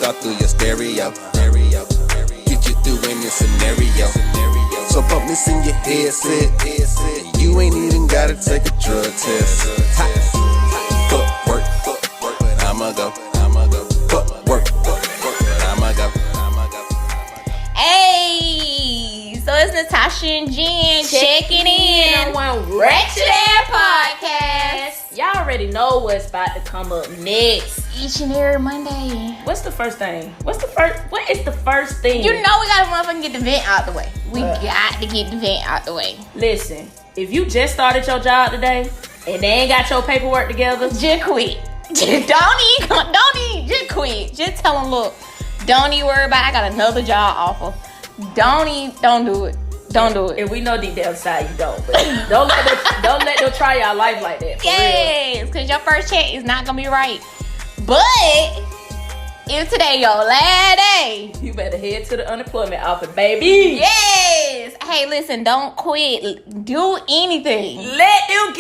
all through your stereo. Get you through any scenario. So bump this in your headset. You ain't even gotta take a drug test. Footwork, but I'ma go. Footwork, but I'ma go. Hey, so it's Natasha and Jenna checking in on one Ratchet Air podcast. Y'all already know what's about to come up next. Each and every Monday. What's the first thing? What is the first thing? You know we gotta motherfucking get the vent out the way. We got to get the vent out the way. Listen, if you just started your job today and they ain't got your paperwork together, just quit. Don't even, just quit. Just tell them, look, don't even worry about it. I got another job offer. Don't do it. Don't do it. And we know deep down inside you don't. But don't let them try your life like that. Yes, because your first check is not gonna be right. But if today your last day, you better head to the unemployment office, baby. Yes. Hey, listen, don't quit. Do anything. Let them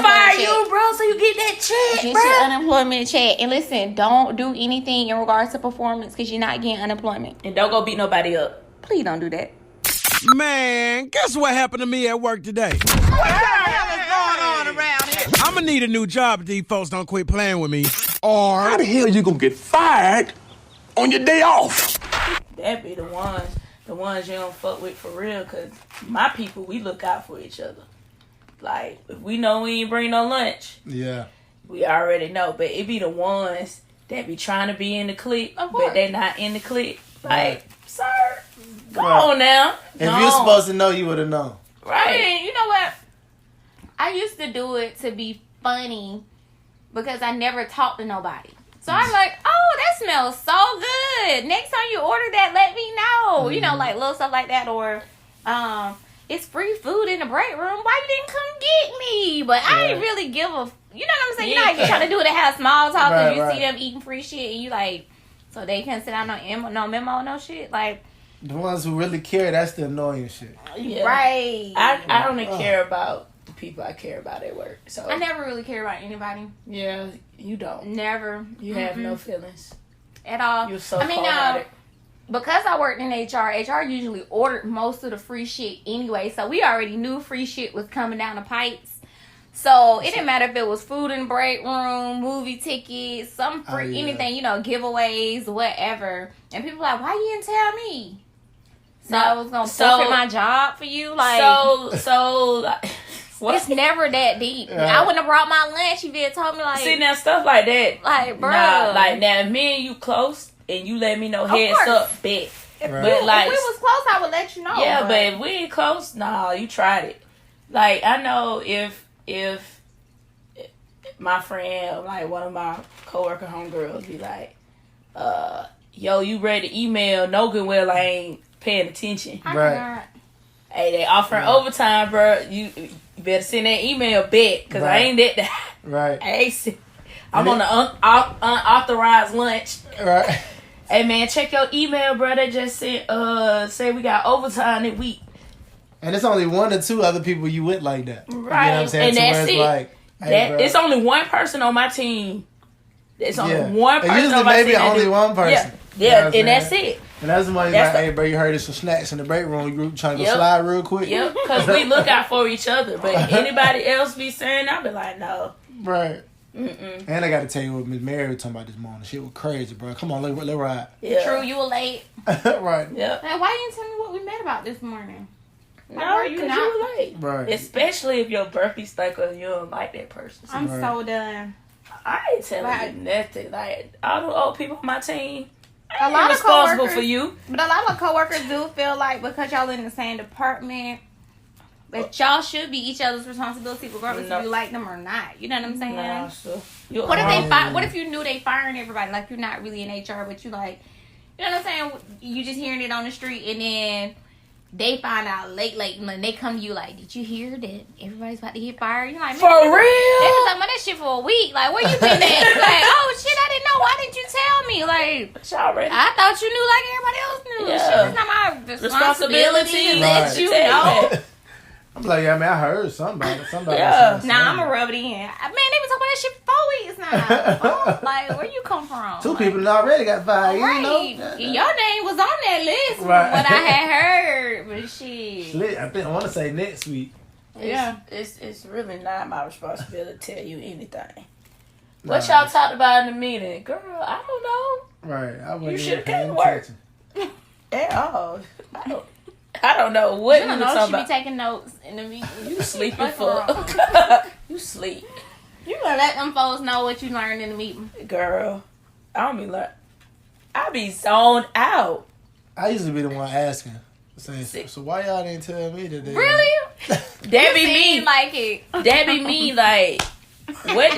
fire you, bro, so you get that check, Get bro. your unemployment check. And listen, don't do anything in regards to performance because you're not getting unemployment. And don't go beat nobody up. Please don't do that. Man, guess what happened to me at work today? What the hell is going on around here? I'm gonna need a new job if these folks don't quit playing with me. Or How the hell you gonna get fired on your day off? That be the ones you don't fuck with for real. Cause my people, we look out for each other. Like, if we know we ain't bring no lunch, Yeah. we already know. But it be the ones that be trying to be in the clique, but they not in the clique. Like, sir, go on now. If you're supposed to know, you would have known. Right. I mean, you know what? I used to do it to be funny because I never talked to nobody. So I'm like, oh, that smells so good. Next time you order that, let me know. You know, like little stuff like that. Or it's free food in the break room. Why you didn't come get me? But I ain't really give a... You know what I'm saying? You know how you trying to do it to have small talk because you see them eating free shit and you like... So they can't sit down no memo, no shit. Like... The ones who really care, that's the annoying shit. Yeah. Right. I only care about the people I care about at work. So I never really care about anybody. Yeah, you don't. Never. You have no feelings. At all. You're so now, because I worked in HR usually ordered most of the free shit anyway. So we already knew free shit was coming down the pipes. So it didn't matter if it was food in the break room, movie tickets, some free, anything, you know, giveaways, whatever. And people like, why you didn't tell me? So I was going to forfeit my job for you? Like, it's never that deep. I wouldn't have brought my lunch if you had told me, like... See, now, stuff like that. Like, bro. Nah, like, now, if me and you close and you let me know heads up, bet. If But, we like... If we was close, I would let you know. Yeah, but if we ain't close, nah, you tried it. Like, I know if my friend, like, one of my coworker homegirls be like, yo, you ready to email? No good well, I ain't paying attention. Right. Hey, they offering overtime, bro. You better send that email back, because I ain't that. Right. I'm on the unauthorized lunch. Right. Hey, man, check your email, bro. They just sent, say we got overtime this week. And it's only one or two other people you with like that. Right. You know what I'm saying? And that's it. Like, hey, It's only one person on my team. It's only one person usually on my team. maybe only one person. Yeah, you know and that's it. And that's why you're like, hey, bro, you heard there's some snacks in the break room. You trying to go slide real quick? Yep, because we look out for each other. But anybody else be saying, I'll be like, no. Right. And I got to tell you what Miss Mary was talking about this morning. Shit was crazy, bro. Come on, let ride. Yeah. True, you were late. Right. Yep. Hey, why you didn't tell me what we met about this morning? No, because you were late. Right. Especially if your birthday stuck or you don't like that person. I'm so done. I ain't telling you nothing. Like, all the old people on my team, a lot of responsible for you. But a lot of coworkers do feel like because y'all in the same department, that y'all should be each other's responsibility regardless if you like them or not. You know what I'm saying? Nah, so what if what if you knew they firing everybody? Like, you're not really in HR, but you like, you know what I'm saying? You just hearing it on the street and then they find out late, when they come to you like, did you hear that everybody's about to get fired? You're like, for real? They've been talking about that shit for a week. Like, where you been at? Like, oh shit, I didn't know. Why didn't you tell me? Like, I thought you knew like everybody else knew. Yeah. Shit, it's not my responsibility to let you know. I'm like, yeah, man, I heard somebody. Yeah. Nah, I'm going to rub it in. Man, they been talking about that shit for 4 weeks now. Like, where you come from? Two people already got fired. Right. You know? Your name was on that list from Right. what I had heard. But shit. I want to say next week. It's really not my responsibility to tell you anything. What y'all talked about in the meeting? Girl, I don't know. Right. I wasn't You should have even came to paying work. attention. At all. I don't know what You you don't were know. talking She be about. taking notes in the meeting. You sleeping Fuck fuck. You sleep. You gonna let them folks know what you learned in the meeting. Girl, I don't be like, I be zoned out. I used to be the one asking. Saying, so why y'all didn't tell me today? Really? That be me. Like it. That be me. Like, what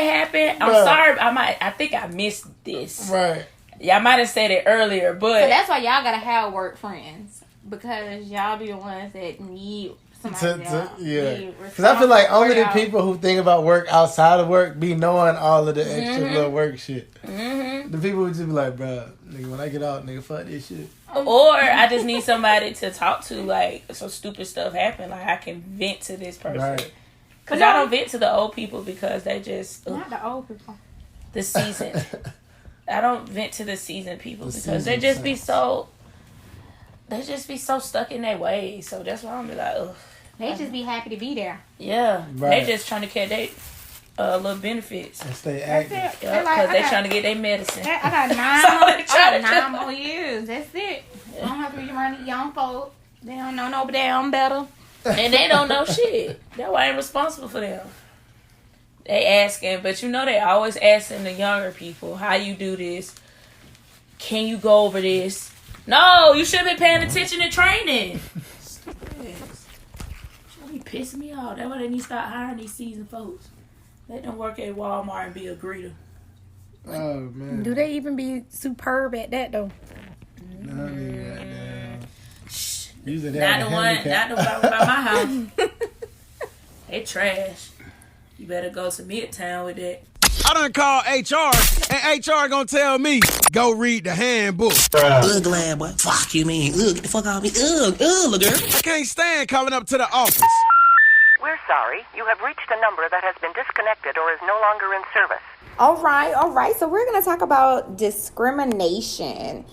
happened? I'm Bruh. sorry. I think I missed this. Right. Y'all might have said it earlier, but So that's why y'all gotta have work friends. Because y'all be the ones that need somebody Yeah. Because I feel like only the people who think about work outside of work be knowing all of the extra little work shit. Mm-hmm. The people would just be like, bro, nigga, when I get out, nigga, fuck this shit. Or I just need somebody to talk to, like, so stupid stuff happen, like I can vent to this person. Right. Because I don't vent to the old people because they just Not the old people. the seasoned. I don't vent to the seasoned people The because they seasoned just be saints. so. They just be so stuck in their ways. So that's why I'm be like, ugh. They just be happy to be there. Yeah, Right. they just trying to catch their little benefits. And stay That's active. it. Yeah, Like, because I they got- trying to get their medicine. I got Sorry, 9 more years. That's it. I don't have to be around these young folks. They don't know no damn better. And they don't know shit. That's why I ain't responsible for them. They asking, but you know they always asking the younger people, how you do this? Can you go over this? No, you should have been paying attention to training. Should be pissing me off. That's why they need to start hiring these seasoned folks. Let them work at Walmart and be a greeter. Oh, man. Do they even be superb at that though? No, nigga, goddamn. Usually they Not have the a one, handicap. not the one by my house. They trash. You better go to Midtown with that. I done called HR, and HR gonna tell me, go read the handbook. Ugh, lad, boy. Fuck you, mean. Ugh, get the fuck off me. Ugh, girl. I can't stand calling up to the office. We're sorry. You have reached a number that has been disconnected or is no longer in service. All right. So we're going to talk about discrimination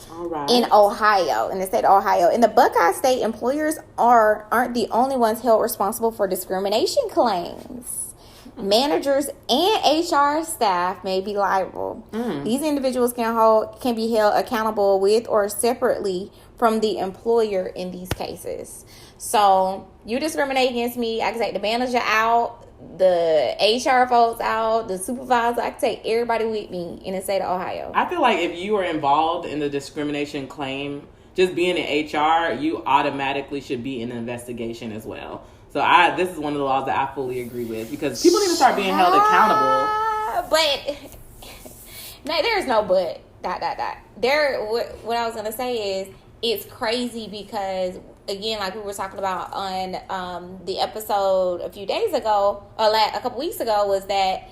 in Ohio, in the state of Ohio. In the Buckeye State, employers aren't the only ones held responsible for discrimination claims. Managers and HR staff may be liable. These individuals can be held accountable with or separately from the employer in these cases. So you discriminate against me, I can take the manager out, the HR folks out, the supervisor. I can take everybody with me in the state of Ohio. I feel like if you are involved in the discrimination claim, just being in HR, you automatically should be in an investigation as well. So this is one of the laws that I fully agree with because people need to start being held accountable. But no, there's no but. What I was gonna say is it's crazy because again, like we were talking about on the episode a few days ago, or a couple weeks ago, was that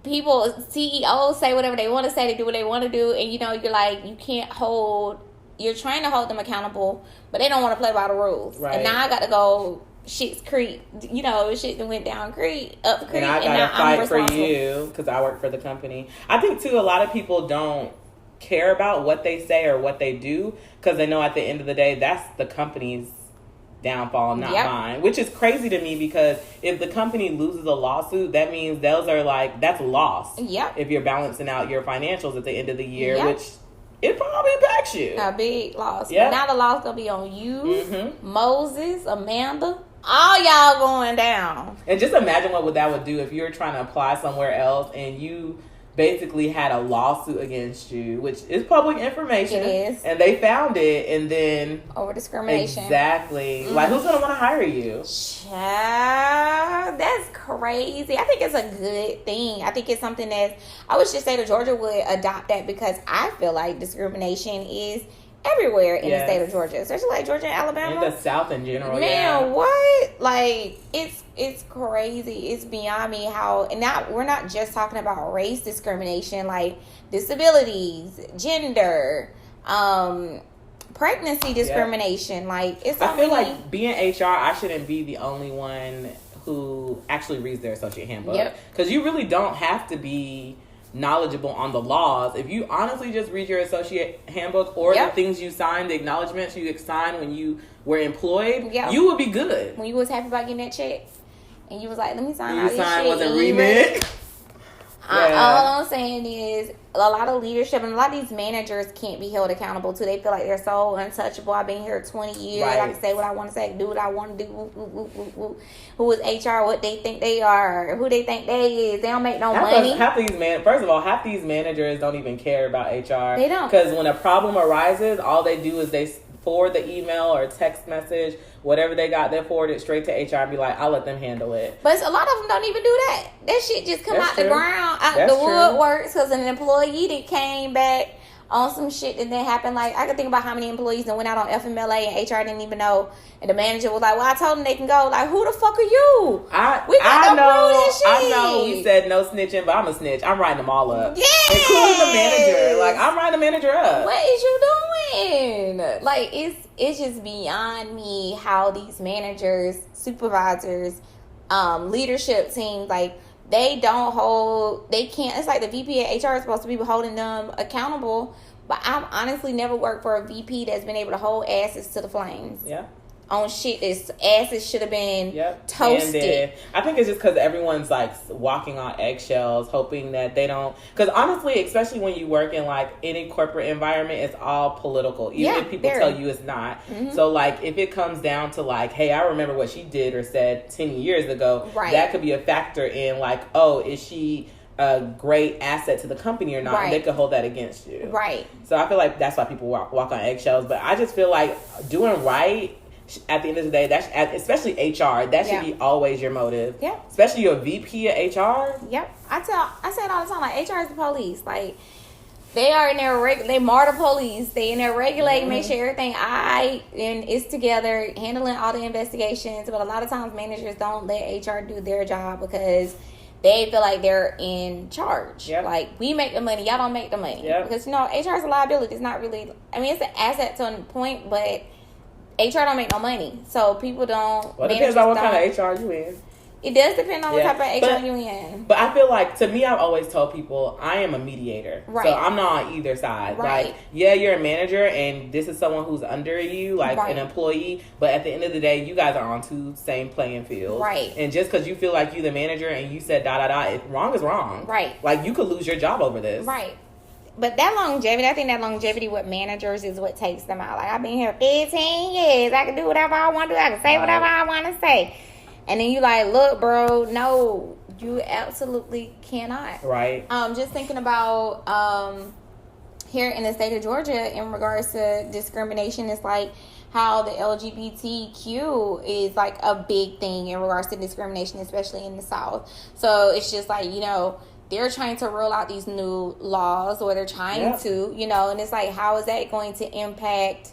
CEOs say whatever they want to say, they do what they want to do, and you're like, you're trying to hold them accountable, but they don't want to play by the rules. Right. And now I got to go shit's creek, shit that went down creek, up creek, And I now gotta I'm fight for responsible. you because I work for the company. I think too, a lot of people don't care about what they say or what they do because they know at the end of the day that's the company's downfall, not mine, which is crazy to me because if the company loses a lawsuit, that means that's loss. If you're balancing out your financials at the end of the year, which it probably impacts you. A big loss. Yep. But now the loss gonna be on you, Moses, Amanda, all y'all going down. And just imagine what that would do if you were trying to apply somewhere else and you basically had a lawsuit against you, which is public information. It is. And they found it, and then over discrimination. Exactly. Like, who's gonna want to hire you? Child, that's crazy. I think it's a good thing. I think it's something that I wish the state of Georgia would adopt that because I feel like discrimination is everywhere in the state of Georgia, especially like Georgia and Alabama. In the South in general, Man, what? Like, it's crazy. It's beyond me how, and now we're not just talking about race discrimination, like disabilities, gender, pregnancy discrimination. Like, it's so I feel many... like being HR, I shouldn't be the only one who actually reads their associate handbook. Because you really don't have to be knowledgeable on the laws. If you honestly just read your associate handbook or the things you signed, the acknowledgments you signed when you were employed, you would be good. When you was happy about getting that check, and you was like, let me sign all you this signed shit. wasn't reading it. All I'm saying is a lot of leadership and a lot of these managers can't be held accountable to. They feel like they're so untouchable. I've been here 20 years. I can say what I want to say, do what I want to do. Who is HR? What they think they are? Who they think they is? They don't make no money. First of all, half these managers don't even care about HR. They don't. Because when a problem arises, all they do is they forward the email or text message, whatever they got, they forward it straight to HR and be like, I'll let them handle it. But a lot of them don't even do that. That shit just come out the ground, out the woodworks, because an employee that came back on some shit that didn't happen. Like, I could think about how many employees that went out on FMLA and HR didn't even know, and the manager was like, well, I told them they can go. Like, who the fuck are you? I know we said no snitching, but I'm a snitch. I'm writing them all up. Including the manager. Like, I'm writing the manager up. What is you doing? Like, it's just beyond me how these managers, supervisors, leadership teams, like, they can't. It's like the VP of HR is supposed to be holding them accountable, but I've honestly never worked for a VP that's been able to hold asses to the flames. On shit that's asses should have been toasted. I think it's just because everyone's like walking on eggshells, hoping that they don't. Because honestly, especially when you work in like any corporate environment, it's all political. Even if people tell you it's not. So like if it comes down to like, hey, I remember what she did or said 10 years ago, that could be a factor in like, oh, is she a great asset to the company or not? And they could hold that against you. So I feel like that's why people walk on eggshells. But I just feel like doing right, at the end of the day, that's especially HR. That should be always your motive. Especially your VP of HR. I say it all the time. Like, HR is the police. Like, they are in their they are the police. They in there regulating, make sure everything is together, handling all the investigations. But a lot of times managers don't let HR do their job because they feel like they're in charge. Like, we make the money, y'all don't make the money. Because HR is a liability. It's not really. I mean, it's an asset to a point, but HR don't make no money, so people don't. Well, it depends on what kind of HR you in. It does depend on what type of HR you in. But I feel like, to me, I've always told people I am a mediator. So I'm not on either side. Like, you're a manager, and this is someone who's under you, like an employee. But at the end of the day, you guys are on two same playing fields. And just because you feel like you're the manager and you said wrong is wrong. Like, you could lose your job over this. But that longevity, I think that longevity with managers is what takes them out. Like, I've been here 15 years. I can do whatever I want to do. I can say whatever I want to say. And then you like, look, bro, no, you absolutely cannot. Just thinking about here in the state of Georgia in regards to discrimination, it's like how the LGBTQ is like a big thing in regards to discrimination, especially in the South. So it's just like, they're trying to roll out these new laws, or they're trying to, and it's like, how is that going to impact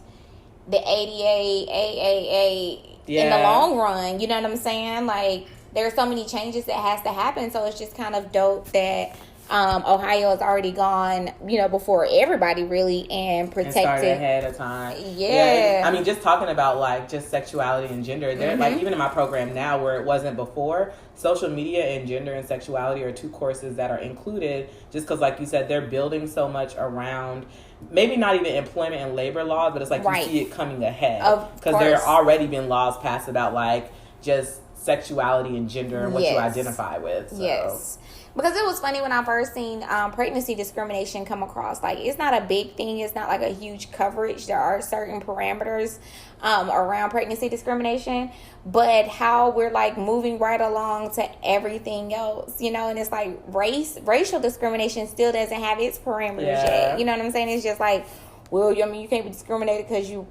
the ADA, AAA in the long run? You know what I'm saying? Like, there are so many changes that has to happen. So it's just kind of dope that Ohio has already gone, before everybody really and protected. And started ahead of time. I mean, just talking about like just sexuality and gender. There, like even in my program now, where it wasn't before, social media and gender and sexuality are two courses that are included. Just because, like you said, they're building so much around. Maybe not even employment and labor laws, but it's like you see it coming ahead because there have already been laws passed about like just sexuality and gender and what you identify with. So. Because it was funny when I first seen pregnancy discrimination come across. Like, it's not a big thing. It's not like a huge coverage. There are certain parameters around pregnancy discrimination. But how we're, like, moving right along to everything else, and it's like racial discrimination still doesn't have its parameters yet. You know what I'm saying? It's just like, well, I mean, you can't be discriminated because you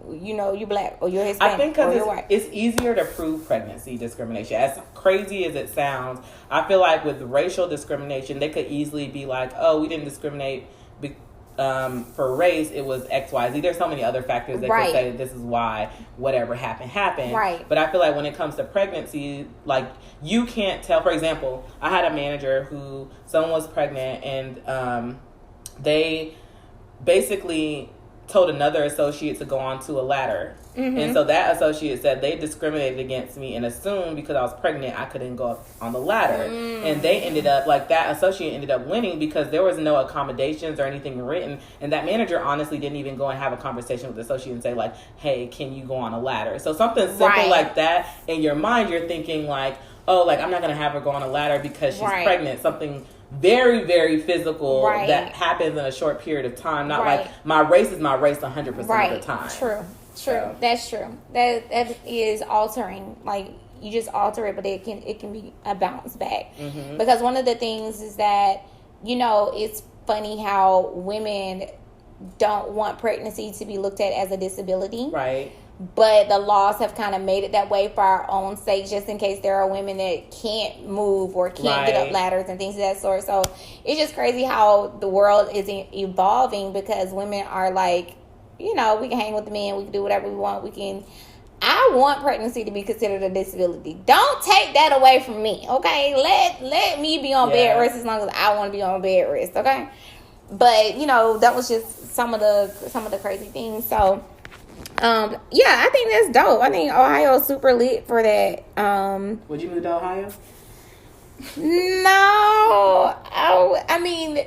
black or you're Hispanic. I think because it's easier to prove pregnancy discrimination. As crazy as it sounds, I feel like with racial discrimination, they could easily be like, oh, we didn't discriminate for race, it was X, Y, Z. There's so many other factors that could say this is why whatever happened. But I feel like when it comes to pregnancy, like, you can't tell. For example, I had a manager someone was pregnant, and they basically told another associate to go onto a ladder. And so that associate said they discriminated against me and assumed because I was pregnant I couldn't go up on the ladder. And they ended up, like, that associate ended up winning because there was no accommodations or anything written. And that manager honestly didn't even go and have a conversation with the associate and say, like, hey, can you go on a ladder? So something simple like that, in your mind you're thinking like, oh, like, I'm not going to have her go on a ladder because she's pregnant. Something very, very physical that happens in a short period of time. Not like my race is my race 100% of the time. True. So. That's true. That is altering. Like, you just alter it, but it can be a bounce back. Because one of the things is that, you know, it's funny how women don't want pregnancy to be looked at as a disability. Right. But the laws have kind of made it that way for our own sake, just in case there are women that can't move or can't get up ladders and things of that sort. So it's just crazy how the world is evolving because women are like, you know, we can hang with the men, we can do whatever we want. I want pregnancy to be considered a disability. Don't take that away from me, okay? Let me be on bed rest as long as I want to be on bed rest, okay? But, you know, that was just some of the crazy things. So I think that's dope. I think Ohio's super lit for that. Would you move to Ohio? No. I mean,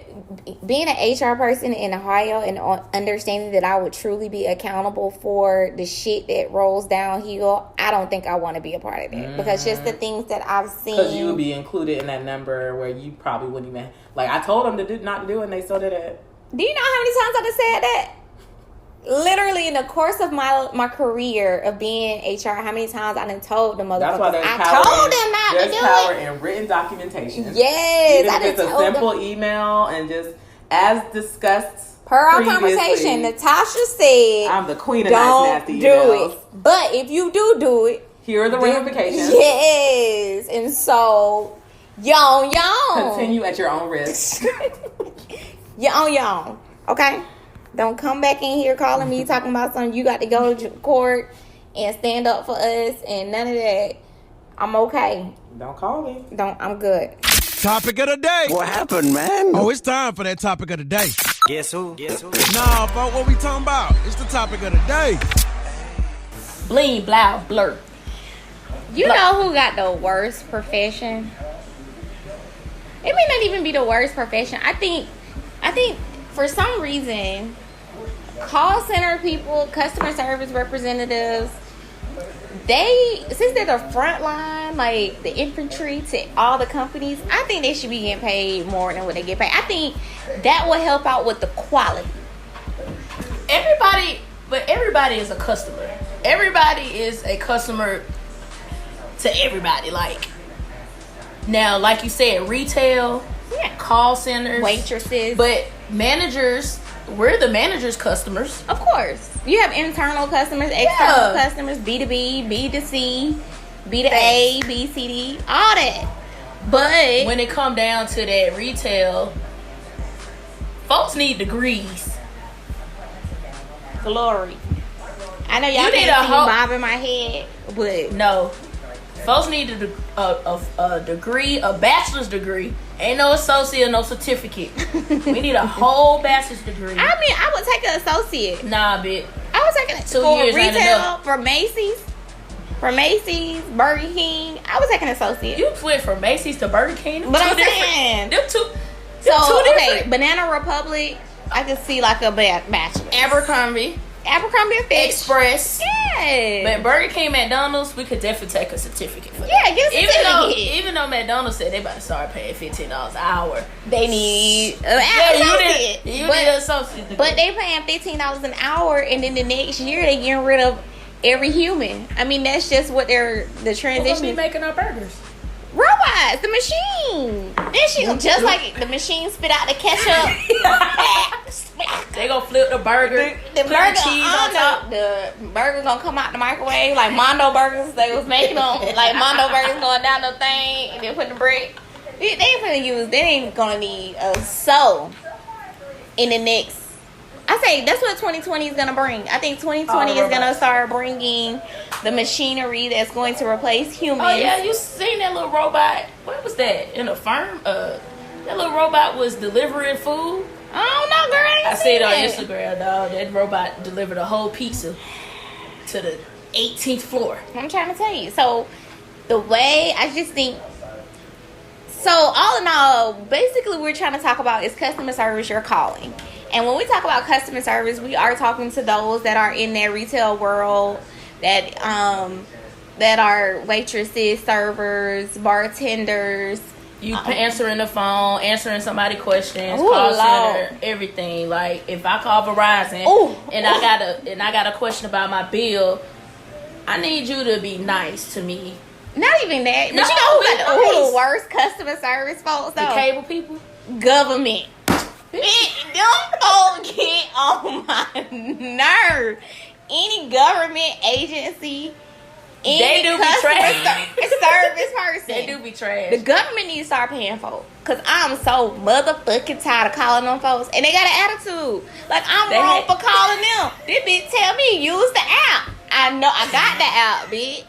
being an HR person in Ohio and understanding that I would truly be accountable for the shit that rolls downhill, I don't think I want to be a part of that. Because just the things that I've seen. Because you would be included in that number where you probably wouldn't even... Like, I told them not to do it, and they still did it. Do you know how many times I just said that? Literally in the course of my career of being HR, how many times I done told the motherfuckers. That's why I told them not to do it. There's power in written documentation. Yes, even if it's a simple email and just as discussed. Per our conversation, Natasha said, "I'm the queen of nasty emails. Don't do it. But if you do it, here are the ramifications." Yes, and so yon. Continue at your own risk. yon. Okay. Don't come back in here calling me talking about something. You got to go to court and stand up for us and none of that. I'm okay. Don't call me. I'm good. Topic of the day. What happened, man? Oh, it's time for that topic of the day. Guess who? Nah, folks, what we talking about? It's the topic of the day. Bling, blow, blur. You know who got the worst profession? It may not even be the worst profession. I think for some reason, call center people, customer service representatives, since they're the front line, like the infantry to all the companies, I think they should be getting paid more than what they get paid. I think that will help out with the quality. Everybody is a customer. Everybody is a customer to everybody. Like, now, like you said, retail, call centers, waitresses, but managers, we're the managers' customers. Of course. You have internal customers, external customers, B2B, B2C, B2A, B, C, D, all that. But when it come down to that retail, folks need degrees. Glory. I know y'all can't see bob in my head, but no. Folks need a degree, a bachelor's degree. Ain't no associate, no certificate. We need a whole bachelor's degree. I mean, I would take an associate. Nah, bitch. I would take it 2 years for retail, for Macy's, Burger King. I would take an associate. You went from Macy's to Burger King? But I'm saying. Them two different. Banana Republic, I could see like a bachelor. Abercrombie and Fitch. Express. Yeah. But Burger King, McDonald's, we could definitely take a certificate for that. Yeah, get a certificate. Even though McDonald's said they about to start paying $15 an hour. They need an associate. You need an associate. But they paying $15 an hour, and then the next year they getting rid of every human. I mean, that's just what the transition Who's gonna be making our burgers? Robots, the machine. Then she just like the machine spit out the ketchup. They gonna flip the burger. The burger cheese on top. The burger gonna come out the microwave like Mondo burgers. They was making them like Mondo burgers going down the thing and then put the bread. They ain't gonna need a soul in the next. I say that's what 2020 is gonna bring. I think 2020 is gonna start bringing the machinery that's going to replace humans. Oh yeah, you seen that little robot? What was that in a firm? That little robot was delivering food. I don't know, girl. I I see it on Instagram, dog. That robot delivered a whole pizza to the 18th floor. I'm trying to tell you. So, the way I just think... So, all in all, basically we're trying to talk about is customer service your calling. And when we talk about customer service, we are talking to those that are in that retail world, that are waitresses, servers, bartenders. You answering the phone, answering somebody questions, Ooh, call Lord. center, everything. Like if I call Verizon I got a question about my bill, I need you to be nice to me. Not even that. No, but you know who nice. the worst customer service folks though? The cable people? Government. Them folks get on my nerve. Any government agency, they do be trash. Service person. They do be trash. The government needs to start paying folks. Because I'm so motherfucking tired of calling them folks. And they got an attitude. Like, I'm wrong for calling them. This bitch tell me use the app. I know I got the app, bitch.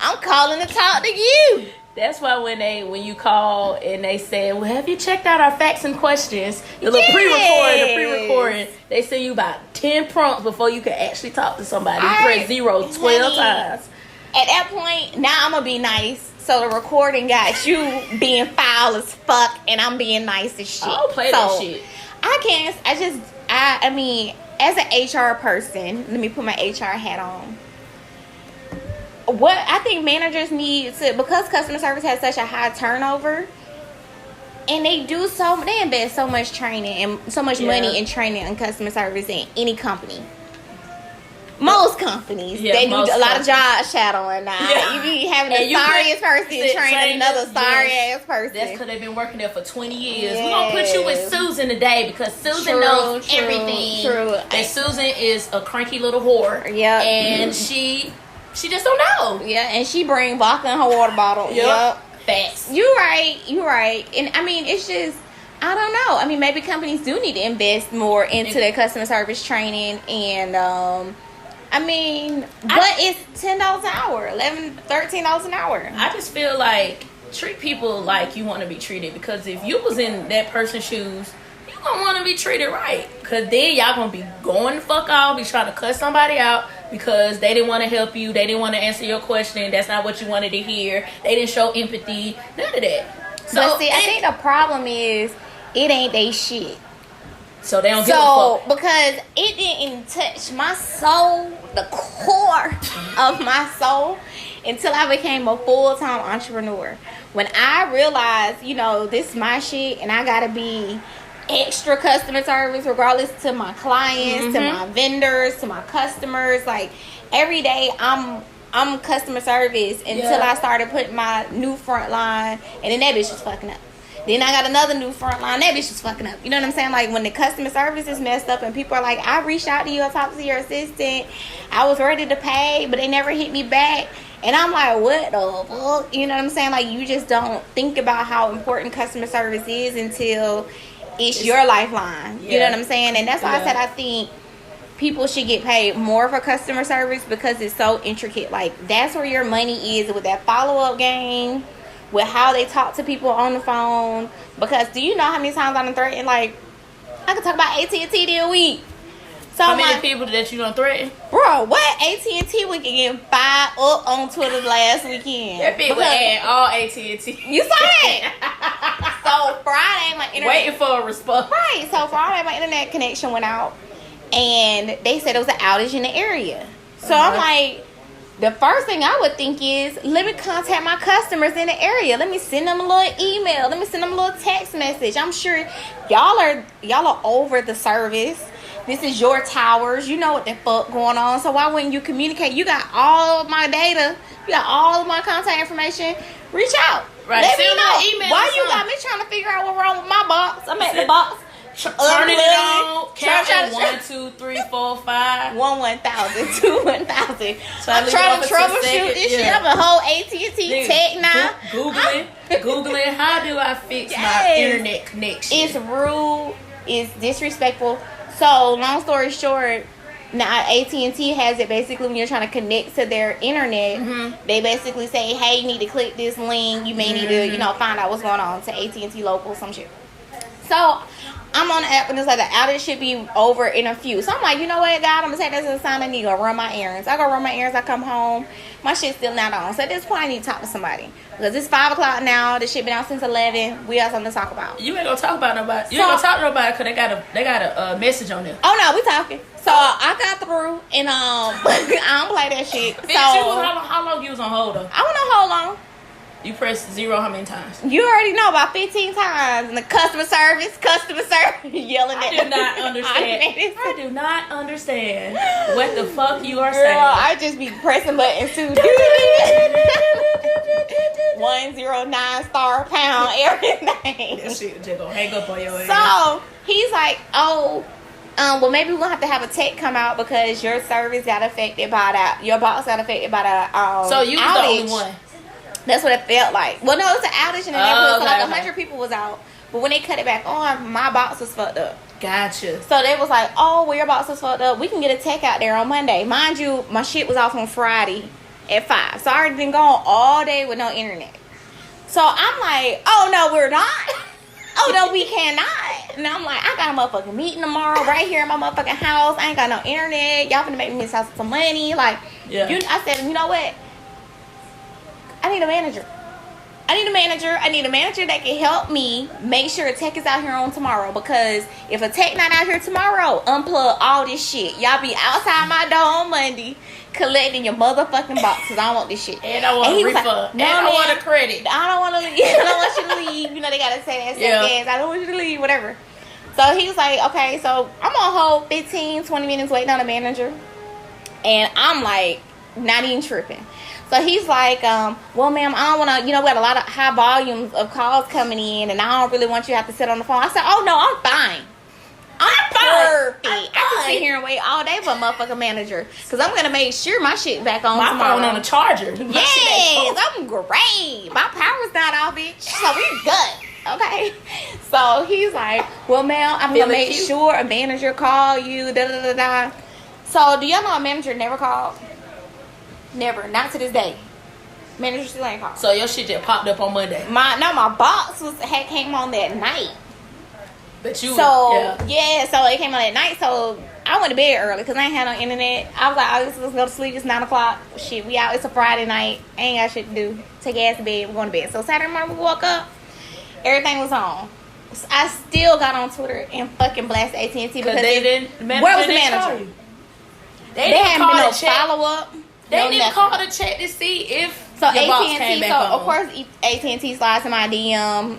I'm calling to talk to you. That's why when you call and they say, well, have you checked out our facts and questions? The little pre-recording, they send you about 10 prompts before you can actually talk to somebody. You press 0 12 times. At that point, now I'm going to be nice. So the recording got you being foul as fuck and I'm being nice as shit. I'll play that shit. I mean, as an HR person, let me put my HR hat on. What I think managers need to, because customer service has such a high turnover, and they invest so much training and so much money in training in customer service in any company. Most companies, they do a lot of job shadowing now. You be having the sorriest person training another sorry ass person. That's because they've been working there for 20 years. We're going to put you with Susan today because Susan knows everything. True. And Susan is a cranky little whore. Yeah. And she just don't know. Yeah, and she bring vodka in her water bottle. Yep. Facts. You right. And I mean, it's just, I don't know. I mean, maybe companies do need to invest more into their customer service training and, I mean, but it's $10 an hour, $11, $13 an hour. I just feel like treat people like you want to be treated, because if you was in that person's shoes, you gonna want to be treated right. Because then y'all gonna be going the fuck off, be trying to cut somebody out because they didn't want to help you, they didn't want to answer your question, that's not what you wanted to hear, they didn't show empathy, none of that. So but see, I think the problem is it ain't they shit. So they don't give a fuck. Because it didn't touch my soul, the core of my soul, until I became a full-time entrepreneur. When I realized, this is my shit and I gotta be extra customer service regardless to my clients, to my vendors, to my customers. Like every day I'm customer service until I started putting my new front line, and then that bitch was fucking up. Then I got another new front line. That bitch is fucking up. You know what I'm saying? Like when the customer service is messed up and people are like, I reached out to you, I talked to your assistant, I was ready to pay, but they never hit me back. And I'm like, what the fuck? You know what I'm saying? Like you just don't think about how important customer service is until it's your lifeline. You know what I'm saying? And that's why I said I think people should get paid more for customer service because it's so intricate. Like that's where your money is, with that follow-up game, with how they talk to people on the phone. Because do you know how many times I'm threatened? Like, I can talk about AT&T this week. So how many people that you done threaten? Bro, what? AT&T weekend getting fired up on Twitter last weekend. That bitch was adding all AT&T. You saw it? So Friday, my internet... Waiting for a response. Right. So Friday, my internet connection went out. And they said it was an outage in the area. So I'm like... The first thing I would think is, let me contact my customers in the area. Let me send them a little email. Let me send them a little text message. I'm sure y'all are over the service. This is your towers. You know what the fuck going on. So why wouldn't you communicate? You got all of my data. You got all of my contact information. Reach out. Right. Let me Send know. email. Why you got me trying to figure out what's wrong with my box? I'm at the box. Turning it on, counting 1, 2, 3, 4, 5, 1 1,000, 2 1,000. So I'm trying to troubleshoot this shit. I'm a whole AT&T tech now. Googling how do I fix my internet connection? It's rude. It's disrespectful. So long story short, now AT&T has it basically when you're trying to connect to their internet. They basically say, hey, you need to click this link. You may need to, find out what's going on to AT&T local, some shit. So I'm on the app and it's like the outage should be over in a few. So I'm like, you know what, God, I'm gonna take this as a sign I need to go run my errands. I go run my errands, I come home, my shit's still not on. So at this point I need to talk to somebody. Because it's 5 o'clock now, this shit been out since 11. We have something to talk about. You ain't gonna talk about nobody. You ain't gonna talk to nobody because they got a message on there. Oh no, we talking. So I got through and I don't play that shit. Bitch, So how long you was on hold though? I went on hold long. You pressed 0 how many times? You already know, about 15 times. And the customer service yelling at me. I do not understand. I do not understand what the fuck you are Girl, saying. I just be pressing buttons too. 109 star pound everything. That shit just gonna hang up on your ass. So he's like, oh, well maybe we'll have to have a tech come out because your service got affected by that. Your box got affected by the so you was outage. the only one. That's what it felt like. Well, no, it was an outage in the neighborhood, so like okay. 100 people was out. But when they cut it back on, my box was fucked up. Gotcha. So they was like, oh, well, your box was fucked up. We can get a tech out there on Monday. Mind you, my shit was off on Friday at 5. So I already been gone all day with no internet. So I'm like, oh, no, we're not. Oh, no, we cannot. And I'm like, I got a motherfucking meeting tomorrow right here in my motherfucking house. I ain't got no internet. Y'all finna make me miss out some money. Like, yeah. I said, you know what? I need a manager. I need a manager that can help me make sure a tech is out here on tomorrow. Because if a tech not out here tomorrow, unplug all this shit. Y'all be outside my door on Monday collecting your motherfucking boxes. I don't want this shit. And I want a refund. Like, no, and I want a credit. I don't want to leave. I don't want you to leave. You know, they got to say that. Yes, I don't want you to leave, whatever. So he was like, okay, so I'm on hold 15, 20 minutes waiting on a manager. And I'm like, not even tripping. So he's like, well, ma'am, I don't want to, we got a lot of high volumes of calls coming in, and I don't really want you to have to sit on the phone. I said, oh, no, I'm fine. I'm perfect. I can sit here and wait all day for a motherfucking manager. Because I'm going to make sure my shit back on my tomorrow. phone on the charger. Yes, I'm great. My power's not off, bitch. So we good. Okay. So he's like, well, ma'am, I'm going to make sure a manager call you. Da-da-da-da. So do y'all know a manager never called? Never, not to this day. Manager still ain't called. So your shit just popped up on Monday. My box had came on that night. But you, so it came on that night. So I went to bed early because I ain't had no internet. I was like, let's go to sleep. It's 9 o'clock. Shit, we out. It's a Friday night. I ain't got shit to do. Take your ass to bed. We're going to bed. So Saturday morning we woke up. Everything was on. I still got on Twitter and fucking blasted AT&T because they didn't. Where was the manager? They hadn't been no follow up. They didn't call to check to see if your AT&T box came back on. Of course, AT&T slides in my DM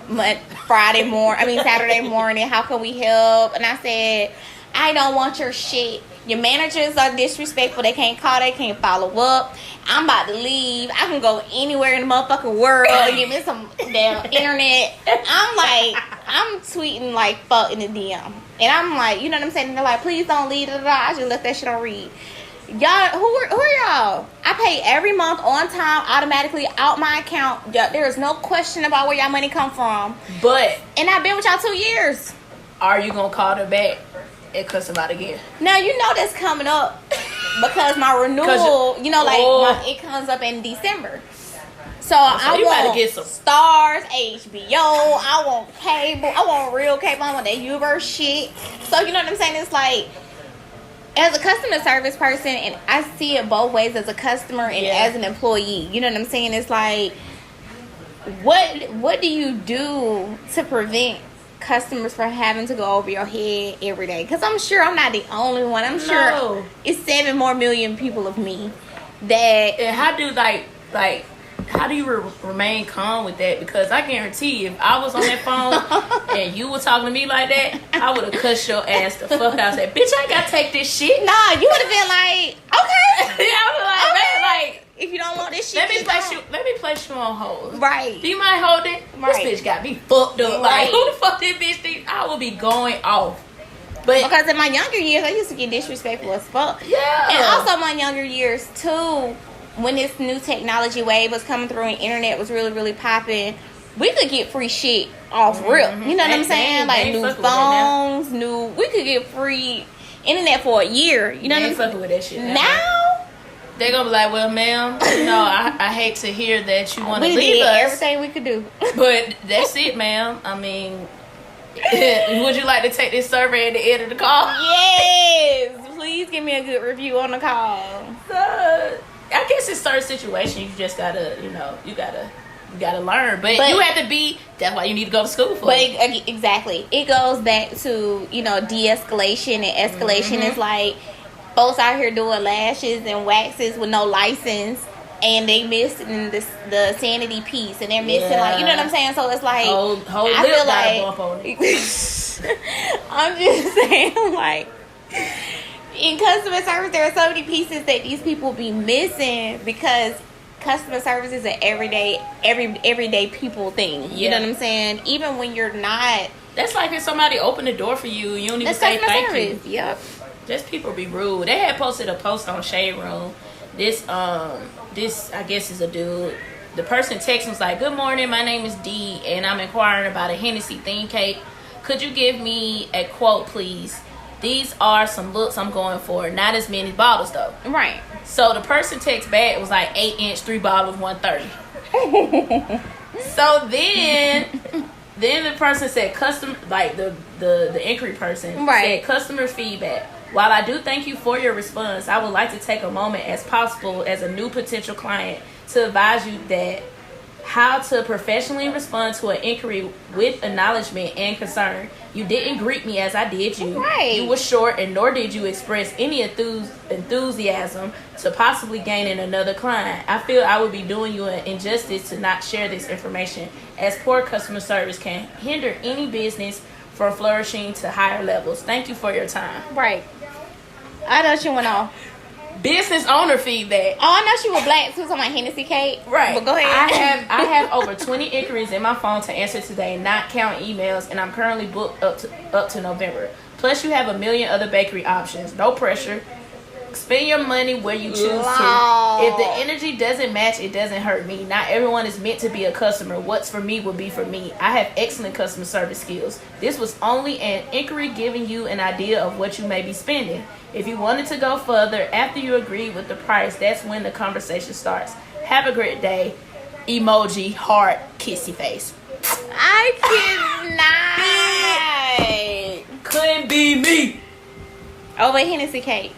Saturday morning. How can we help? And I said, I don't want your shit. Your managers are disrespectful. They can't call. They can't follow up. I'm about to leave. I can go anywhere in the motherfucking world and give me some damn internet. I'm tweeting like fuck in the DM. And I'm like, you know what I'm saying? And they're like, please don't leave. I just left that shit on read. Y'all, who are y'all? I pay every month on time, automatically out my account. There is no question about where y'all money come from. And I've been with y'all 2 years. Are you gonna call them back and cuss them out again? Now you know that's coming up because my renewal, it comes up in December. So I want get some Stars, HBO. I want cable. I want real cable. I want that Uber shit. So you know what I'm saying? It's like, as a customer service person, and I see it both ways, as a customer and as an employee. You know what I'm saying? It's like, what do you do to prevent customers from having to go over your head every day? Because I'm sure I'm not the only one. I'm sure it's 7 more million people of me that. And how do how do you remain calm with that? Because I guarantee if I was on that phone and you were talking to me like that, I would have cussed your ass the fuck out. I said, bitch, I ain't got to take this shit. Nah, you would have been like, okay. Yeah, I was like, man, if you don't want this shit, let me place you on hold. Right. Do you mind holding? Right. This bitch got me fucked up. Like, who the fuck this bitch think? I will be going off. But because in my younger years, I used to get disrespectful as fuck. Yeah. And also my younger years too, when this new technology wave was coming through and internet was really, really popping, we could get free shit off rip. You know what I'm saying? Like new phones, we could get free internet for a year. You know what I'm saying? Fucking with that shit now they're gonna be like, well, ma'am, I hate to hear that you want to leave us. Everything we could do. But that's it, ma'am. I mean, Would you like to take this survey at the end of the call? Yes. Please give me a good review on the call. So, I guess in certain situations, you just gotta, you gotta learn. But you have to be. That's why you need to go to school for. But exactly, it goes back to de-escalation and escalation. Is like folks out here doing lashes and waxes with no license. And they missing the sanity piece, and they're missing you know what I'm saying. So it's like whole I lip feel got a like bump on it. I'm just saying, like in customer service, there are so many pieces that these people be missing because customer service is an everyday people thing. You know what I'm saying? Even when you're not, that's like if somebody opened the door for you, you don't even say thank you. Yep. Just people be rude. They had posted a post on Shade Room. This I guess is a dude. The person texts was like, "Good morning, my name is D, and I'm inquiring about a Hennessy theme cake. Could you give me a quote, please? These are some looks I'm going for. Not as many bottles though." Right. So the person texts back, it was like 8-inch, 3 bottles, 130. So then the person said the inquiry person said customer feedback. While I do thank you for your response, I would like to take a moment as possible as a new potential client to advise you that how to professionally respond to an inquiry with acknowledgement and concern. You didn't greet me as I did you. Right. You were short, and nor did you express any enthusiasm to possibly gaining another client. I feel I would be doing you an injustice to not share this information, as poor customer service can hinder any business from flourishing to higher levels. Thank you for your time. Right. I know she went off. Business owner feedback. Oh, I know she was black too, talking about Hennessy cake. Right. But go ahead. I have over 20 inquiries in my phone to answer today, not count emails, and I'm currently booked up to November. Plus, you have a million other bakery options. No pressure. Spend your money where you choose to. If the energy doesn't match, it doesn't hurt me. Not everyone is meant to be a customer. What's for me will be for me. I have excellent customer service skills. This was only an inquiry giving you an idea of what you may be spending. If you wanted to go further after you agree with the price, that's when the conversation starts. Have a great day. Emoji, heart, kissy face. I cannot. Couldn't be me. Oh, but Hennessy cake.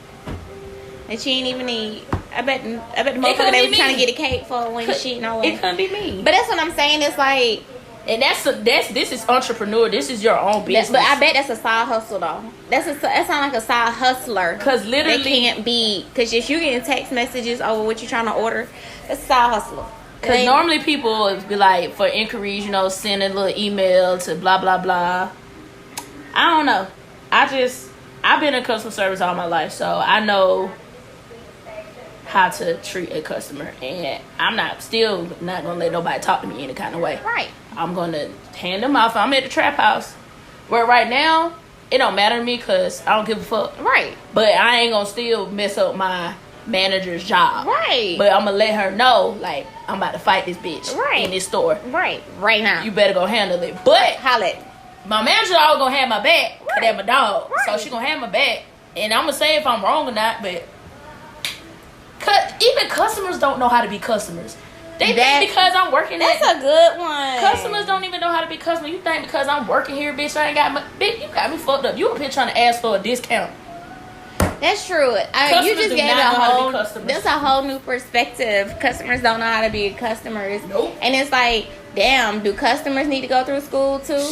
And she ain't even need. I bet the motherfucker they was trying to get a cake for when she no way. It couldn't be me. But that's what I'm saying. It's like, and this is entrepreneur. This is your own business. But I bet that's a side hustle though. That sounds like a side hustler. Cause literally, they can't be. Cause if you getting text messages over what you're trying to order, it's a side hustler. Cause normally people would be like for inquiries, send a little email to blah blah blah. I don't know. I've been in customer service all my life, so I know how to treat a customer, and I'm still not gonna let nobody talk to me any kind of way. Right. I'm gonna hand them off. I'm at the trap house, where right now it don't matter to me because I don't give a fuck. Right. But I ain't gonna still mess up my manager's job. Right. But I'm gonna let her know, like, I'm about to fight this bitch in this store. Right. Right now. You better go handle it. But holla. My manager always gonna have my back. Right. That's my dog. Right. So she gonna have my back, and I'm gonna say if I'm wrong or not. But even customers don't know how to be customers. They think because I'm working that's a good one. Customers don't even know how to be customers. You think because I'm working here, bitch, I ain't got my... Bitch, you got me fucked up. You up here trying to ask for a discount. That's true. You just gave that's a whole new perspective. Customers don't know how to be customers. Nope. And it's like, damn, do customers need to go through school too?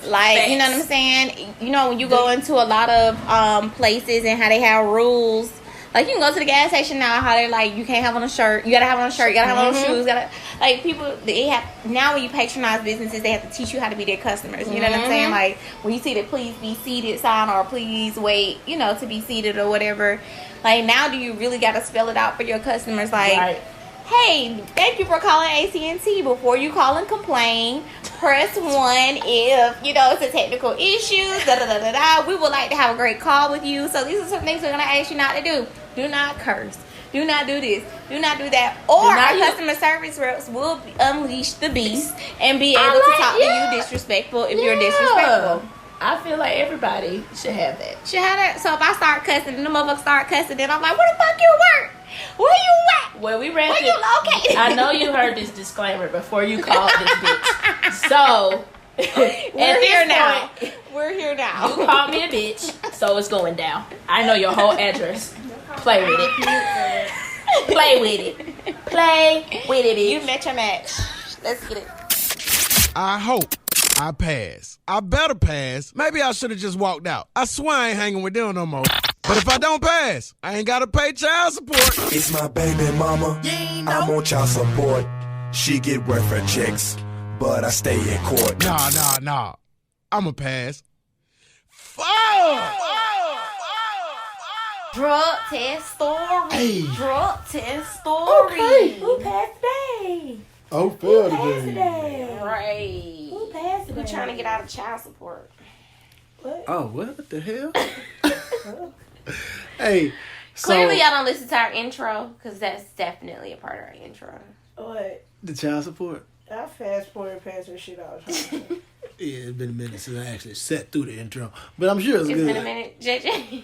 Like, you know what I'm saying? When you go into a lot of places and how they have rules. Like, you can go to the gas station now, how they're like, you can't have on a shirt. You gotta have on a shirt. You gotta have on shoes. People, they have, now when you patronize businesses, they have to teach you how to be their customers. You know what I'm saying? Like, when you see the please be seated sign or please wait, to be seated or whatever. Like, now do you really gotta spell it out for your customers? Like, hey, thank you for calling AT&T. Before you call and complain, press 1 if, it's a technical issue. We would like to have a great call with you. So these are some things we're going to ask you not to do. Do not curse. Do not do this. Do not do that. Or our customer service reps will unleash the beast and be able to talk to you disrespectful if you're disrespectful. I feel like everybody should have that. So if I start cussing and the motherfucker start cussing, then I'm like, where the fuck you work? Where you at? Well, Where you located? I know you heard this disclaimer before you called this bitch. So, We're here now. You called me a bitch, so it's going down. I know your whole address. Play with it. Play with it. Play with it, bitch. You met your match. Let's get it. I hope I pass. I better pass. Maybe I should have just walked out. I swear I ain't hanging with them no more. But if I don't pass, I ain't got to pay child support. It's my baby mama. I'm on child support. She get welfare checks, but I stay in court. Nah. I'ma pass. Fuck! Drug test story. Hey. Drug test story. Okay. Who passed today? Oh, fair today. Right. Who passed today? Who trying to get out of child support? Oh, what the hell? Hey, so Clearly, y'all don't listen to our intro because that's definitely a part of our intro. What? the child support. I fast forward past that shit all the time. Yeah, it's been a minute since I actually sat through the intro, but I'm sure it's good. It's been a minute, JJ.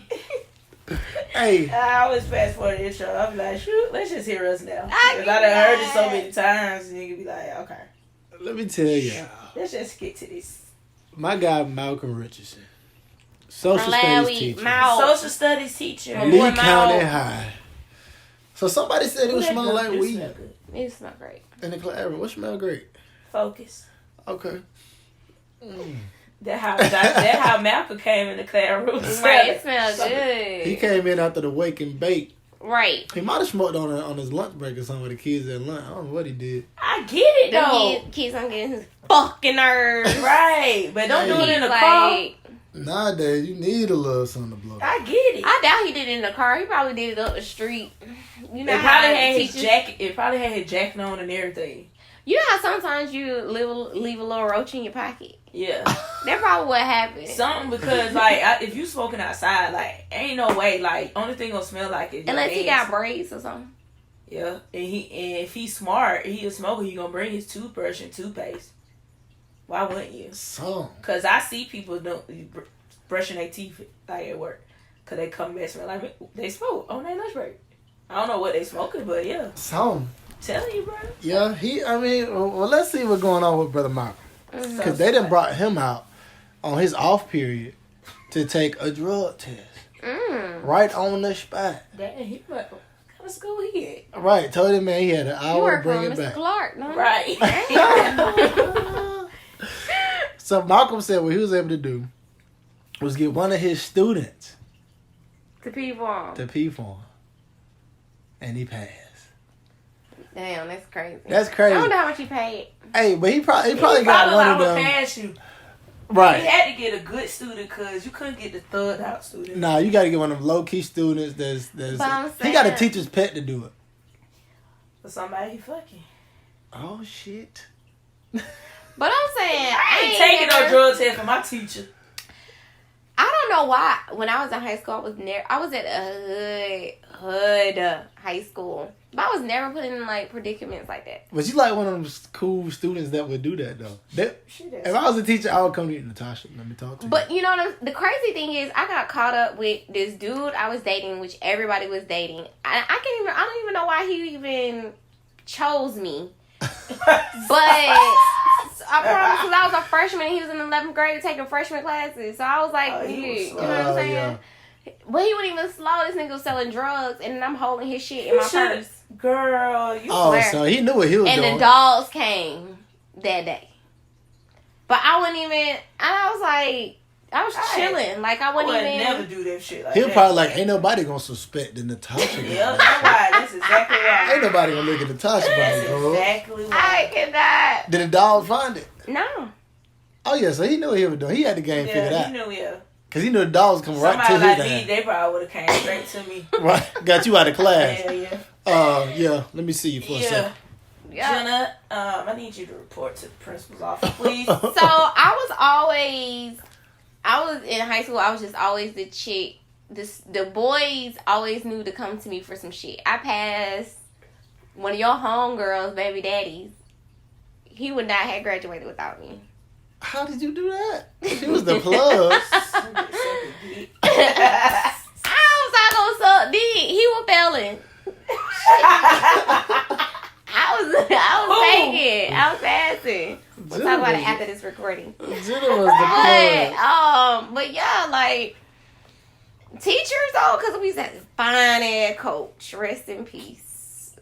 Hey, I always fast forward the intro. I'm like, shoot, let's just hear us now. I Because I done heard it so many times, and you can be like, okay, let me tell you, let's just get to this. my guy Malcolm Richardson, social Malawi, studies teacher, Social studies teacher. Lee County High. So somebody said it was Who smelling that like weed smell good? It's not great. in the class. What smell great? Focus. Okay. That how Malcolm came in the classroom. Right, it smells good. He came in after the wake and bake. Right. He might have smoked on his lunch break or something with the kids at lunch. I don't know what he did. I get it though. Kids on getting his fucking nerves. Right, but don't do it in the car. Nowadays, you need a little something to blow. I get it. I doubt he did it in the car. He probably did it up the street. You know It how probably had his teachers- jacket. It probably had his jacket on and everything. You know how sometimes you leave a little roach in your pocket? Yeah. That's probably what happened. Something because like if you smoking outside, like ain't no way. Like only thing gonna smell like it. Unless he got braids or something. Yeah, and if he's smart, he a smoker. He gonna bring his toothbrush and toothpaste. Why wouldn't you? So. Cause I see people brushing their teeth like at work. Cause they come back smell like they smoke on their lunch break. I don't know what they smoking, but yeah. So. Telling you, bro. Yeah, well, let's see what's going on with Brother Malcolm. Because they done brought him out on his off period to take a drug test. Right on the spot. Damn, he what kind of school he at? Right, told him, man, he had an You hour to work bring for it Mr. back. Clark, no? Right. So Malcolm said what he was able to do was get one of his students To people on. to pee for him. And he passed. Damn, that's crazy. That's crazy. I wonder how much he paid. Hey, but he probably got one of them. Pass you. Right. He had to get a good student because you couldn't get the third out student. Nah, you got to get one of them low key students. That's he got a teacher's pet to do it. For somebody he fucking. Oh shit. But I'm saying I ain't taking no drug test for my teacher. I don't know why. When I was in high school, I was at a hood high school, but I was never put in like predicaments like that. But you like one of them cool students that would do that though. If I was a teacher, I would come to you, Natasha. Let me talk to you. But you know the crazy thing is, I got caught up with this dude I was dating, which everybody was dating. I don't even know why he even chose me. But I promise, because I was a freshman and he was in the 11th grade taking freshman classes. So I was like, you know what I'm saying? Yeah. But he wasn't even slow. This nigga was selling drugs, and then I'm holding his shit in my purse. Girl, you Oh, swear. so he knew what he was and doing. the dogs came that day. But I wouldn't even, I was like, I was chilling. Like, I wouldn't even. never do that shit like He'll that. probably like, ain't nobody gonna suspect the Natasha. Yeah, that's why. That's exactly why. Ain't nobody gonna look at Natasha. That's bro. exactly why. I cannot. Did the dog find it? No. Oh yeah, so he knew what he was doing. He had the game figured Yeah, out. he knew, yeah. Cause he knew the dogs come right to Somebody his like me, hand. they probably would have came straight to me. Right, got you out of class. Yeah. Yeah. Let me see you for a second. Jenna, I need you to report to the principal's office, please. So I was in high school, I was just always the chick. The boys always knew to come to me for some shit. I passed one of your homegirls, baby daddies. He would not have graduated without me. How did you do that? She was the plug. I was not gonna suck dick. He was failing. I was faking. I was passing. We'll talk about it after this recording. Jenna was the but yeah, like teachers though, because we said fine ass coach, rest in peace.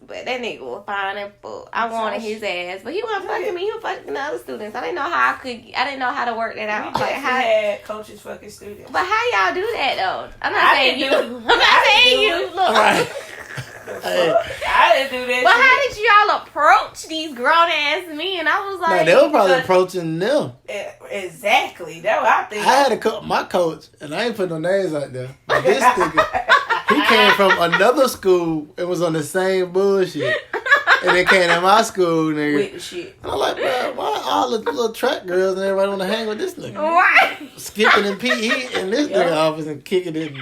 But that nigga was fine and fuck. I wanted his ass, but he wasn't fucking me. He was fucking the other students. I didn't know how to work that out. Like how had coaches fucking students. But how y'all do that though? I'm not saying you. I'm not saying you. Look. Right. I didn't do that. But how did y'all approach these grown ass men? I was like, they were probably approaching them. Exactly. That's what I think. I had my coach, and I ain't put no names out there. But this nigga, he came from another school and was on the same bullshit. And then came to my school, nigga. With the shit. And I'm like, bro, why all the little track girls and everybody want to hang with this nigga? Right. Skipping in PE in this nigga office and kicking it,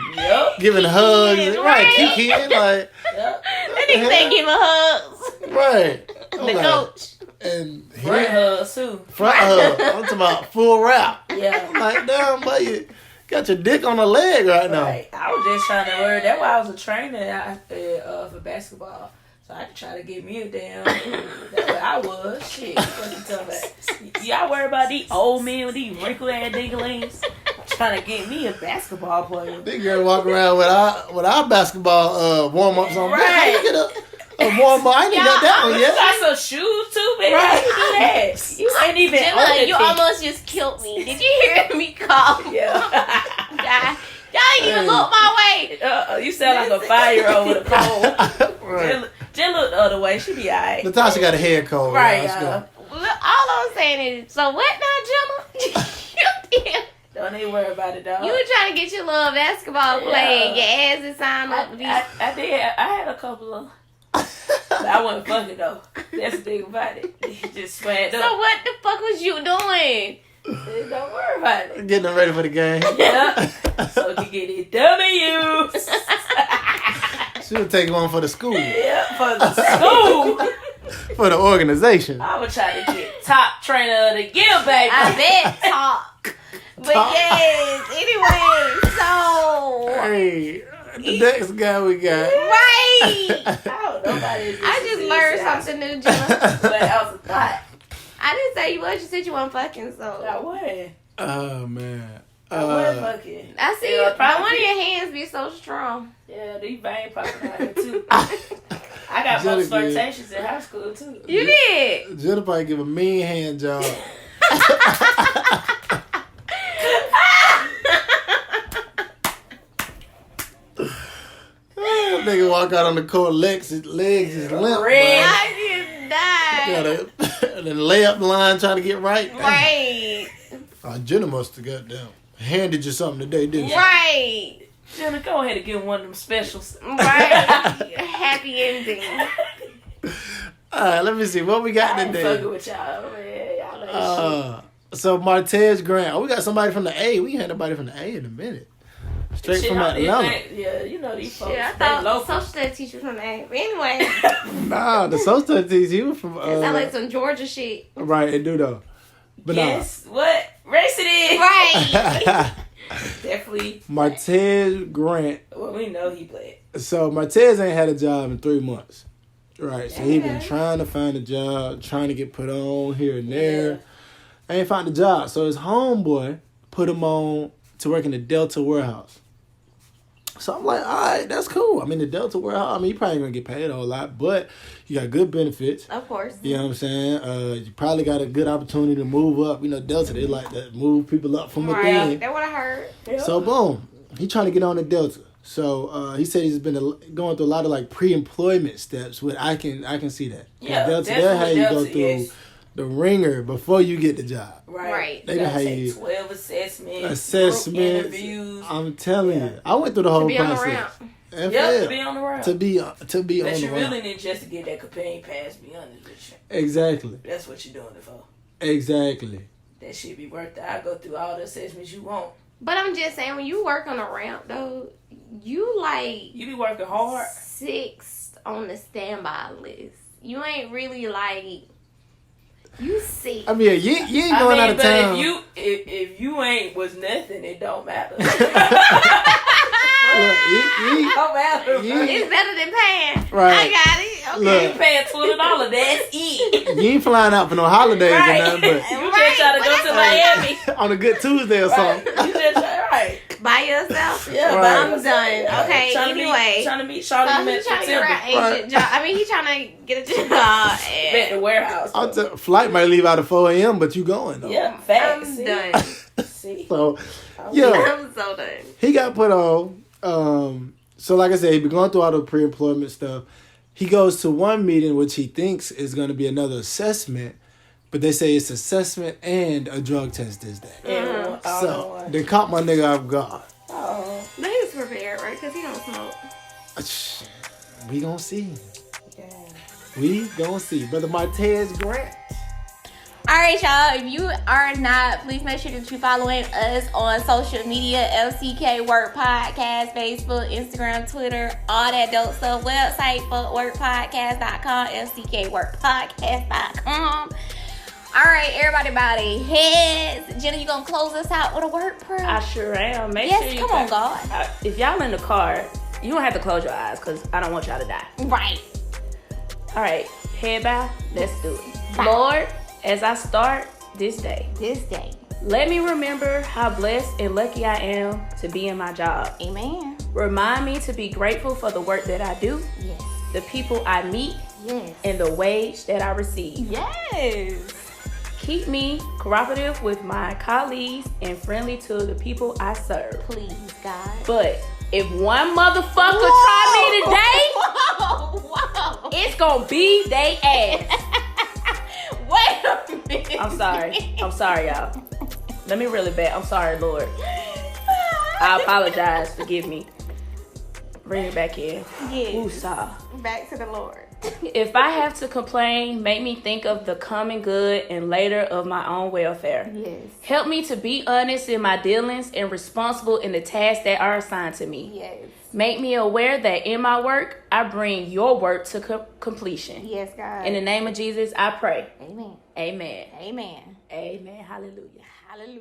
giving hugs. Right, kicking, like. That nigga say giving hugs. Right. The coach. And front hugs too. Front hug. I'm talking about full wrap. Yeah. I'm like, damn, boy, you got your dick on the leg right now. Right. I was just trying to learn. That's why I was a trainer for basketball. So I could try to get me a damn. That's what I was. Shit. Y'all worry about these old men with these wrinkled ass dinglings trying to get me a basketball player. Big girl walk around with our basketball warm ups on. Right. How you get a warm up? I ain't got that one yet. You got some shoes too, baby. Right. How you do that? You ain't even Jenna, you almost just killed me. Did you hear me call? Yeah. Y'all ain't even look my way. You sound like a 5-year-old with a cold. Right. Jen look the other way. She be alright. Natasha got a head cold. Right, y'all. All I'm saying is, so what now, Jenna? Don't even worry about it, dog. You were trying to get your little basketball play, your ass is signed up. I did. I had a couple of. But I wasn't fucking though. That's the thing about it. It just swag up. So what the fuck was you doing? Don't worry about it. Getting them ready for the game. Yeah. So you can get it W's. She would take one for the school. Yeah, for the school. For the organization. I would try to get top trainer of the year, baby. I bet top. But yes, anyway, so. Hey, the next guy we got. Right. I just learned something new, Jenna. But that was a thought. I didn't say you was. You said you weren't fucking, so. I wasn't. Oh, man. I wasn't fucking. I see you. But one of your hands be so strong. Yeah, these veins popping out here, too. I got most flirtations in high school, too. You did? Jenna probably give a mean hand job. Nigga walk out on the court, legs is limp. I just died. And then layup line trying to get right. Right. Jenna must have goddamn handed you something today, didn't she? Right. Jenna, go ahead and get one of them specials. Right. Happy ending. Alright, let me see what we got I ain't today. fucking with y'all, man. Y'all ain't shit. So Martez Grant. Oh, we got somebody from the A. We ain't had nobody from the A in a minute. Straight from Atlanta. Yeah, you know these folks. Yeah, I thought social studies teachers from the A. But anyway. Nah, the social studies he was from. Sound like some Georgia shit. Right, it do though. But guess what race it is? Right. Definitely. Martez Grant. Well, we know he played. So Martez ain't had a job in 3 months. Right, so he been trying to find a job, trying to get put on here and there. Ain't found a job. So his homeboy put him on to work in the Delta warehouse. So I'm like, all right, that's cool. I mean, the Delta warehouse, I mean, you probably going to get paid a whole lot, but you got good benefits. Of course. You know what I'm saying? You probably got a good opportunity to move up. You know, Delta, they like to move people up from within. Right, that's what I heard. So, boom. He trying to get on the Delta. So, he said he's been going through a lot of, like, pre-employment steps. Which I can see that. Yeah, Delta, that's how you go through yes. the ringer before you get the job. Right. They gonna have you 12 assessments, interviews. I'm telling you, I went through the whole process. To be on the round. To be on the round. But you really need just to get that companion pass. Be honest with you. Exactly. That's what you're doing it for. Exactly. That shit be worth it. I go through all the assessments you want. But I'm just saying, when you work on a ramp, though, you be working hard. 6th on the standby list. You ain't really like. You see. I mean, you ain't going out of town. If you ain't was nothing, it don't matter. It's better than paying. Right. I got it. Okay. Look. You paying $20. That's it. You ain't flying out for no holidays Right. or nothing, but You just trying to go to Miami. on a good Tuesday or something. You just right. By yourself? Yeah, Right. I'm done. Okay, anyway. Trying to meet So Shawty he's trying to get September. an agent job. I mean, he's trying to get a job. At the warehouse. Flight might leave out at 4 a.m., but you going though. Yeah, facts. I'm done. See. So, yeah, I'm so done. he got put on. So like I said, he been going through all the pre-employment stuff. He goes to one meeting, which he thinks is going to be another assessment, but they say it's assessment and a drug test this day. So they caught my nigga off guard. Oh. But he was prepared, right? Because he don't smoke. We gonna see. We gonna see. Brother Martez Grant. All right, y'all. If you are not, please make sure that you're following us on social media. LCK Work Podcast, Facebook, Instagram, Twitter, all that dope stuff. Website, fuckworkpodcast.com, LCKWorkPodcast.com. All right, everybody, heads. Jenna, you gonna close us out with a word prayer? I sure am. Make yes, sure you come on, God. If y'all in the car, you don't have to close your eyes because I don't want y'all to die. Right. All right, head bow. Let's do it. Bye. Lord, as I start this day, let me remember how blessed and lucky I am to be in my job. Amen. Remind me to be grateful for the work that I do, Yes. the people I meet, Yes. and the wage that I receive. Yes. Keep me cooperative with my colleagues and friendly to the people I serve. Please, God. But if one motherfucker try me today, Whoa. it's gonna be they ass. Wait a minute. I'm sorry, y'all. Let me reel it back. I'm sorry, Lord. I apologize. Forgive me. Bring it back in. Yes. Woosah. Back to the Lord. If I have to complain, make me think of the common good and later of my own welfare. Yes. Help me to be honest in my dealings and responsible in the tasks that are assigned to me. Yes. Make me aware that in my work, I bring your work to completion. Yes, God. In the name of Jesus, I pray. Amen. Amen. Amen. Amen. Hallelujah. Hallelujah.